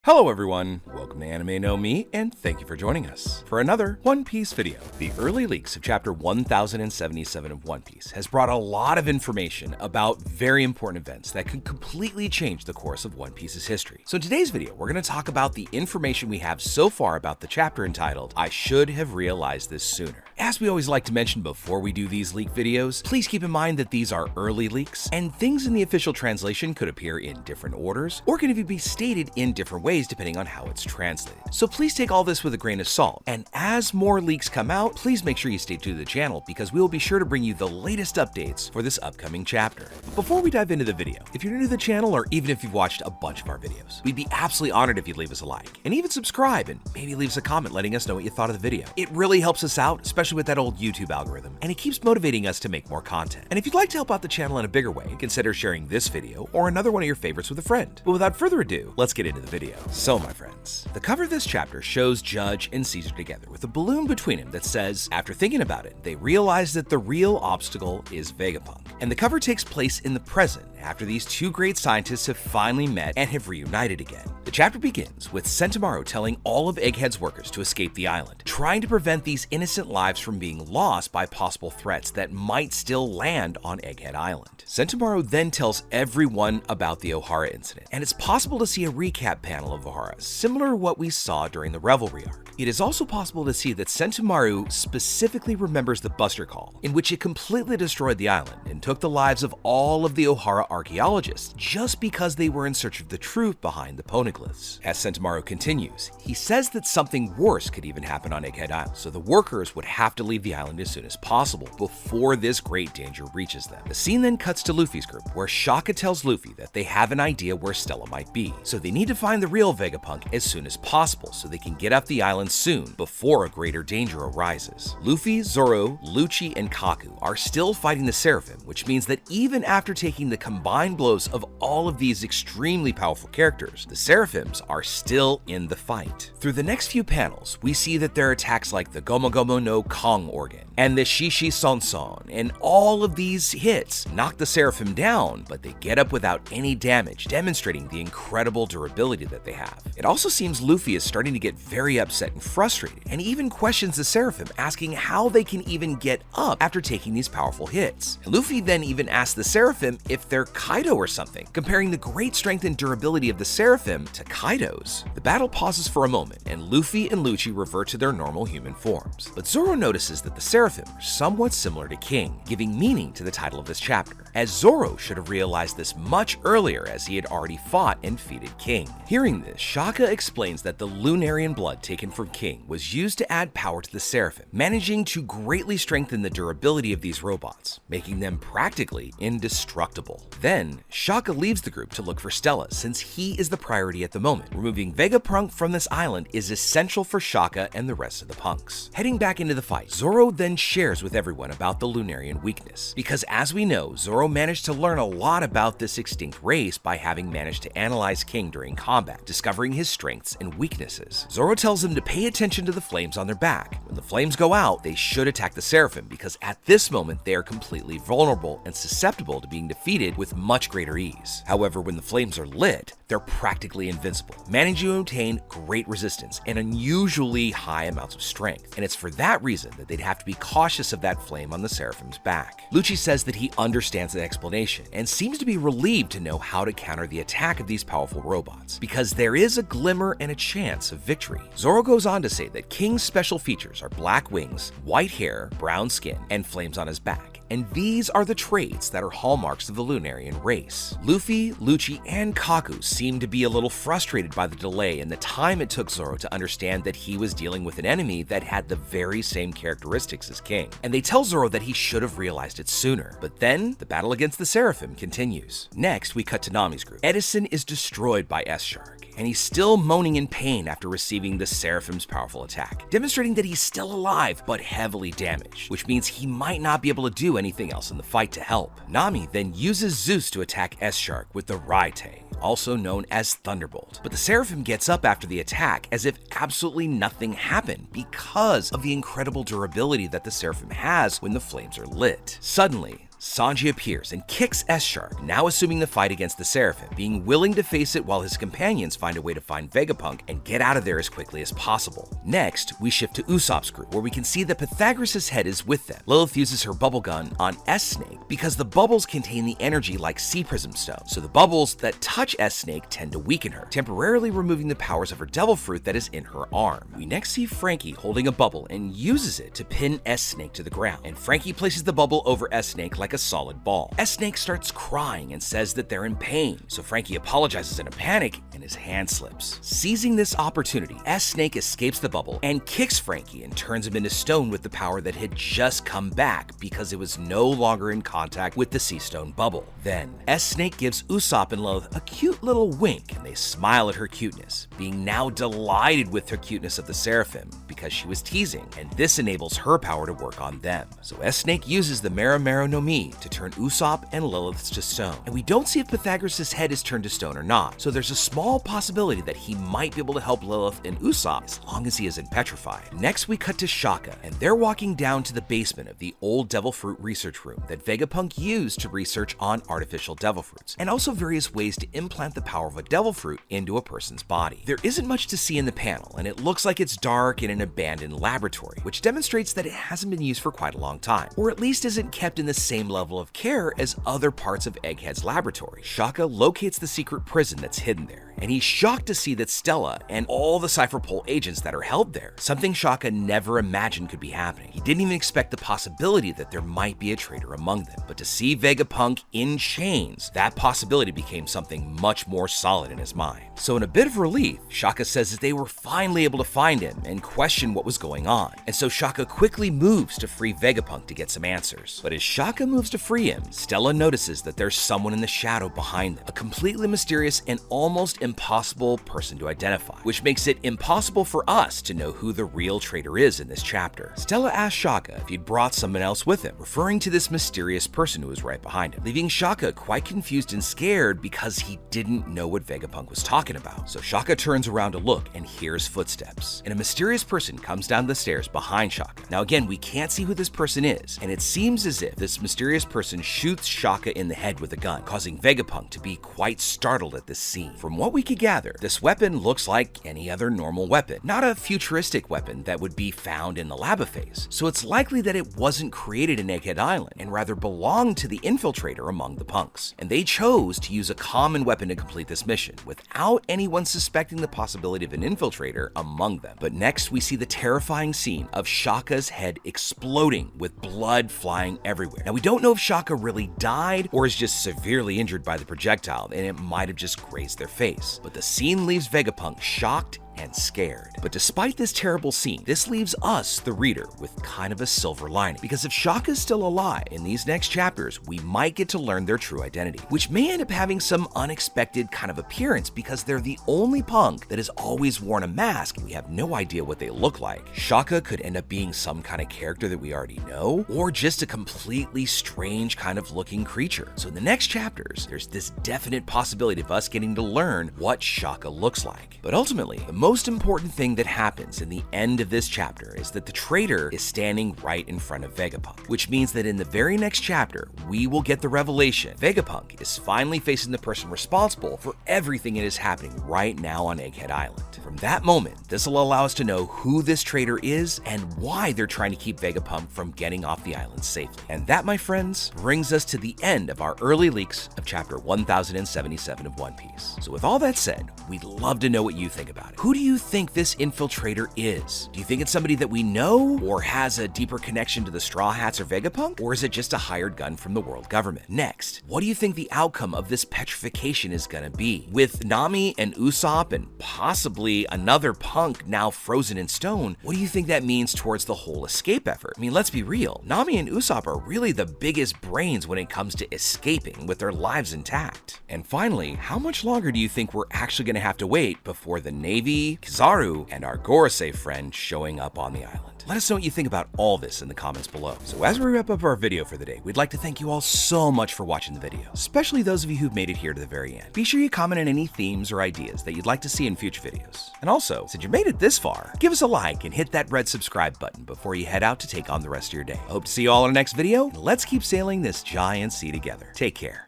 Hello everyone, welcome to Anime No Me, and thank you for joining us for another One Piece video. The early leaks of chapter 1077 of One Piece has brought a lot of information about very important events that could completely change the course of One Piece's history. So in today's video, we're going to talk about the information we have so far about the chapter entitled, I Should Have Realized This Sooner. As we always like to mention before we do these leak videos, please keep in mind that these are early leaks, and things in the official translation could appear in different orders, or can even be stated in different ways depending on how it's translated. So please take all this with a grain of salt, and as more leaks come out, please make sure you stay tuned to the channel because we will be sure to bring you the latest updates for this upcoming chapter. Before we dive into the video, if you're new to the channel or even if you've watched a bunch of our videos, we'd be absolutely honored if you'd leave us a like, and even subscribe, and maybe leave us a comment letting us know what you thought of the video. It really helps us out, especially with that old YouTube algorithm, and it keeps motivating us to make more content. And if you'd like to help out the channel in a bigger way, consider sharing this video or another one of your favorites with a friend. But without further ado, let's get into the video. So my friends, the cover of this chapter shows Judge and Caesar together with a balloon between them that says, after thinking about it, they realize that the real obstacle is Vegapunk. And the cover takes place in the present after these two great scientists have finally met and have reunited again. The chapter begins with Sentomaru telling all of Egghead's workers to escape the island, trying to prevent these innocent lives from being lost by possible threats that might still land on Egghead Island. Sentomaru then tells everyone about the Ohara incident, and it's possible to see a recap panel of Ohara, similar to what we saw during the Revelry arc. It is also possible to see that Sentomaru specifically remembers the Buster Call, in which it completely destroyed the island and took the lives of all of the Ohara archaeologists just because they were in search of the truth behind the poneglyphs. As Sentomaru continues, he says that something worse could even happen on Egghead Island, so the workers would have to leave the island as soon as possible before this great danger reaches them. The scene then cuts to Luffy's group, where Shaka tells Luffy that they have an idea where Stella might be, so they need to find the real Vegapunk as soon as possible so they can get off the island soon before a greater danger arises. Luffy, Zoro, Lucci, and Kaku are still fighting the Seraphim, which means that even after taking the combined blows of all of these extremely powerful characters, the Seraphims are still in the fight. Through the next few panels, we see that there are attacks like the Gomu Gomu no Kong organ and the Shishi Son Son, and all of these hits knock the Seraphim down, but they get up without any damage, demonstrating the incredible durability that they have. It also seems Luffy is starting to get very upset and frustrated, and even questions the Seraphim, asking how they can even get up after taking these powerful hits. And Luffy then even asks the Seraphim if they're Kaido or something, comparing the great strength and durability of the Seraphim to Kaido's. The battle pauses for a moment, and Luffy and Lucci revert to their normal human forms. But Zoro notices that the Seraphim are somewhat similar to King, giving meaning to the title of this chapter, as Zoro should have realized this much earlier as he had already fought and defeated King. Hearing this, Shaka explains that the Lunarian blood taken from King was used to add power to the Seraphim, managing to greatly strengthen the durability of these robots, making them practically indestructible. Then, Shaka leaves the group to look for Stella, since he is the priority at the moment. Removing Vegapunk from this island is essential for Shaka and the rest of the punks. Heading back into the fight, Zoro then shares with everyone about the Lunarian weakness, because as we know, Zoro managed to learn a lot about this extinct race by having managed to analyze King during combat, discovering his strengths and weaknesses. Zoro tells him to pay attention to the flames on their back. When the flames go out, they should attack the Seraphim, because at this moment they are completely vulnerable and susceptible to being defeated with much greater ease. However, when the flames are lit, they're practically invincible, managing to obtain great resistance and unusually high amounts of strength. And it's for that reason that they'd have to be cautious of that flame on the Seraphim's back. Lucci says that he understands the explanation and seems to be relieved to know how to counter the attack of these powerful robots, because there is a glimmer and a chance of victory. Zoro goes on to say that King's special features are black wings, white hair, brown skin, and flames on his back. And these are the traits that are hallmarks of the Lunarian race. Luffy, Lucci, and Kaku seem to be a little frustrated by the delay and the time it took Zoro to understand that he was dealing with an enemy that had the very same characteristics as King. And they tell Zoro that he should have realized it sooner. But then, the battle against the Seraphim continues. Next, we cut to Nami's group. Edison is destroyed by S-Shark, and he's still moaning in pain after receiving the Seraphim's powerful attack, demonstrating that he's still alive but heavily damaged, which means he might not be able to do anything else in the fight to help. Nami then uses Zeus to attack S-Shark with the Raite, also known as Thunderbolt, but the Seraphim gets up after the attack as if absolutely nothing happened because of the incredible durability that the Seraphim has when the flames are lit. Suddenly, Sanji appears and kicks S-Shark, now assuming the fight against the Seraphim, being willing to face it while his companions find a way to find Vegapunk and get out of there as quickly as possible. Next, we shift to Usopp's group, where we can see that Pythagoras' head is with them. Lilith uses her bubble gun on S-Snake because the bubbles contain the energy like sea prism stone, so the bubbles that touch S-Snake tend to weaken her, temporarily removing the powers of her devil fruit that is in her arm. We next see Franky holding a bubble and uses it to pin S-Snake to the ground, and Franky places the bubble over S-Snake like a solid ball. S-Snake starts crying and says that they're in pain, so Franky apologizes in a panic and his hand slips. Seizing this opportunity, S-Snake escapes the bubble and kicks Franky and turns him into stone with the power that had just come back because it was no longer in contact with the sea stone bubble. Then, S-Snake gives Usopp and Lilith a cute little wink and they smile at her cuteness, being now delighted with her cuteness of the Seraphim because she was teasing, and this enables her power to work on them. So S-Snake uses the animenomi to turn Usopp and Lilith to stone, and we don't see if Pythagoras' head is turned to stone or not, so there's a small possibility that he might be able to help Lilith and Usopp as long as he isn't petrified. Next we cut to Shaka, and they're walking down to the basement of the old devil fruit research room that Vegapunk used to research on artificial devil fruits, and also various ways to implant the power of a devil fruit into a person's body. There isn't much to see in the panel, and it looks like it's dark in an abandoned laboratory, which demonstrates that it hasn't been used for quite a long time, or at least isn't kept in the same level of care as other parts of Egghead's laboratory. Shaka locates the secret prison that's hidden there, and he's shocked to see that Stella and all the Cypher Pole agents that are held there, something Shaka never imagined could be happening. He didn't even expect the possibility that there might be a traitor among them, but to see Vegapunk in chains, that possibility became something much more solid in his mind. So in a bit of relief, Shaka says that they were finally able to find him and question what was going on, and so Shaka quickly moves to free Vegapunk to get some answers. But as Shaka moves to free him, Stella notices that there's someone in the shadow behind them, a completely mysterious and almost impossible person to identify, which makes it impossible for us to know who the real traitor is in this chapter. Stella asks Shaka if he'd brought someone else with him, referring to this mysterious person who was right behind him, leaving Shaka quite confused and scared because he didn't know what Vegapunk was talking about. So Shaka turns around to look and hears footsteps, and a mysterious person comes down the stairs behind Shaka. Now again, we can't see who this person is, and it seems as if this mysterious person shoots Shaka in the head with a gun, causing Vegapunk to be quite startled at this scene. From what we could gather, this weapon looks like any other normal weapon, not a futuristic weapon that would be found in the lava phase, so it's likely that it wasn't created in Egghead Island, and rather belonged to the infiltrator among the punks. And they chose to use a common weapon to complete this mission, without anyone suspecting the possibility of an infiltrator among them. But next we see the terrifying scene of Shaka's head exploding with blood flying everywhere. Now we don't know if Shaka really died or is just severely injured by the projectile, and it might have just grazed their face. But the scene leaves Vegapunk shocked and scared. But despite this terrible scene, this leaves us, the reader, with kind of a silver lining, because if Shaka's still alive in these next chapters, we might get to learn their true identity, which may end up having some unexpected kind of appearance because they're the only punk that has always worn a mask and we have no idea what they look like. Shaka could end up being some kind of character that we already know, or just a completely strange kind of looking creature. So in the next chapters, there's this definite possibility of us getting to learn what Shaka looks like. But ultimately, the most important thing that happens in the end of this chapter is that the traitor is standing right in front of Vegapunk, which means that in the very next chapter, we will get the revelation Vegapunk is finally facing the person responsible for everything that is happening right now on Egghead Island. From that moment, this will allow us to know who this traitor is and why they're trying to keep Vegapunk from getting off the island safely. And that, my friends, brings us to the end of our early leaks of chapter 1077 of One Piece. So with all that said, we'd love to know what you think about it. Who do you think this infiltrator is? Do you think it's somebody that we know or has a deeper connection to the Straw Hats or Vegapunk? Or is it just a hired gun from the world government? Next, what do you think the outcome of this petrification is gonna be? With Nami and Usopp and possibly another punk now frozen in stone, what do you think that means towards the whole escape effort? I mean, let's be real. Nami and Usopp are really the biggest brains when it comes to escaping with their lives intact. And finally, how much longer do you think we're actually gonna have to wait before the Navy Luffy, Kizaru, and our Gorosei friend showing up on the island. Let us know what you think about all this in the comments below. So as we wrap up our video for the day, we'd like to thank you all so much for watching the video, especially those of you who've made it here to the very end. Be sure you comment on any themes or ideas that you'd like to see in future videos. And also, since you made it this far, give us a like and hit that red subscribe button before you head out to take on the rest of your day. I hope to see you all in our next video, and let's keep sailing this giant sea together. Take care.